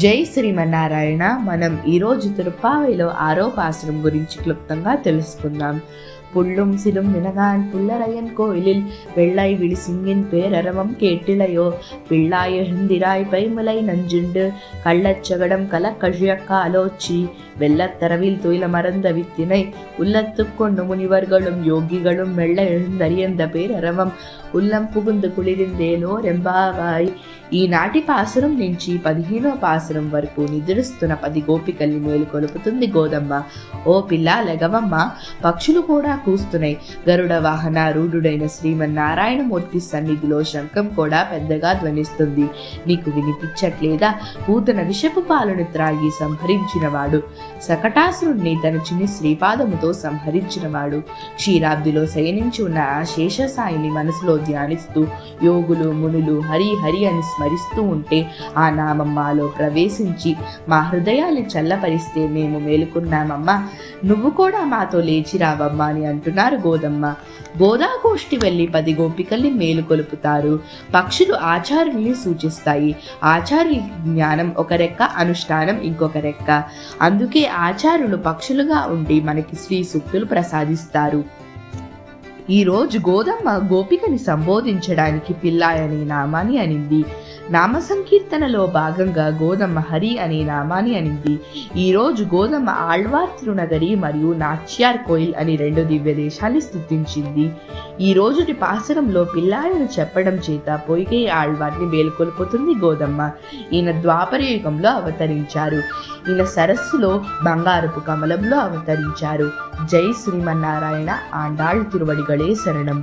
జై శ్రీమన్నారాయణ. మనం ఈరోజు తిరుప్పావైలో 6వ పాసురం గురించి క్లుప్తంగా తెలుసుకుందాం. புள்ளும் சிலும் வினகான் புல்லரையன் கோயிலில் வெள்ளை விழிசிங்கின் பேரரவம் கேட்டிலையோ பிள்ளாய் எழுந்திராய் பைமலை நஞ்சுண்டு கள்ளச்சகடம் கலக்கழியக்க ஆலோச்சி வெள்ளத்தரவில் துயில மறந்த வித்தினை உள்ளத்து கொண்டு முனிவர்களும் யோகிகளும் மெல்ல எழுந்தறியந்த பேரரవం ఉల్లం పుగుందు కుళిరిందేలో రెంబావాయ్. ఈనాటి పాసురం నుంచి 15వ పాసురం వరకు నిద్రిస్తున్న 10 గోపికల్ని మేలుకొలుపుతుంది గోదమ్మ. ఓ పిల్ల లెగవమ్మ, పక్షులు కూడా కూస్తున్నాయి. గరుడ వాహన రూఢుడైన శ్రీమన్నారాయణమూర్తి సన్నిధిలో శంఖం కూడా పెద్దగా ధ్వనిస్తుంది. నీకు వినిపించట్లేదా? పూతన విషపు పాలను త్రాగి సంహరించినవాడు, సకటాసురుణ్ణి తన చిన్ని శ్రీపాదముతో సంహరించినవాడు, క్షీరాబ్దిలో శయనించి ఉన్న ఆ శేషసాయిని మనసులో ధ్యానిస్తూ యోగులు మునులు హరి హరి అని స్మరిస్తూ ఉంటే ఆ నామం మాలో ప్రవేశించి మా హృదయాన్ని చల్లపరిస్తే మేము మేలుకున్నామమ్మా, నువ్వు కూడా మాతో లేచి రావమ్మా అని అంటున్నారు గోదమ్మ. గోదాగోష్ఠి వెళ్ళి 10 గోపికల్ని మేలుకొలుపుతారు. పక్షులు ఆచార్యుల్ని సూచిస్తాయి. ఆచార్యుల జ్ఞానం ఒక రెక్క, అనుష్ఠానం ఇంకొక రెక్క. అందుకే ఆచార్యులు పక్షులుగా ఉండి మనకి శ్రీ సూక్తులు ప్రసాదిస్తారు. ఈరోజు గోదమ్మ గోపికని సంబోధించడానికి పిల్లాయ్ అనే నామాన్ని అనింది. నామ సంకీర్తనలో భాగంగా గోదమ్మ హరి అనే నామాన్ని అనింది. ఈరోజు గోదమ్మ ఆళ్వార్ తిరునగరి మరియు నాచ్యార్ కోయిల్ అని 2 దివ్య దేశాన్ని స్తుతించింది. ఈ రోజుటి పాసురంలో పిల్లాయను చెప్పడం చేత పొయ్గే ఆళ్వార్ని మేలుకొల్పుతుంది గోదమ్మ. ఈయన ద్వాపర యుగంలో అవతరించారు. ఈయన సరస్సులో బంగారపు కమలంలో అవతరించారు. జై శ్రీమన్నారాయణ. ఆండాళ్ తిరువడిగళే శరణం.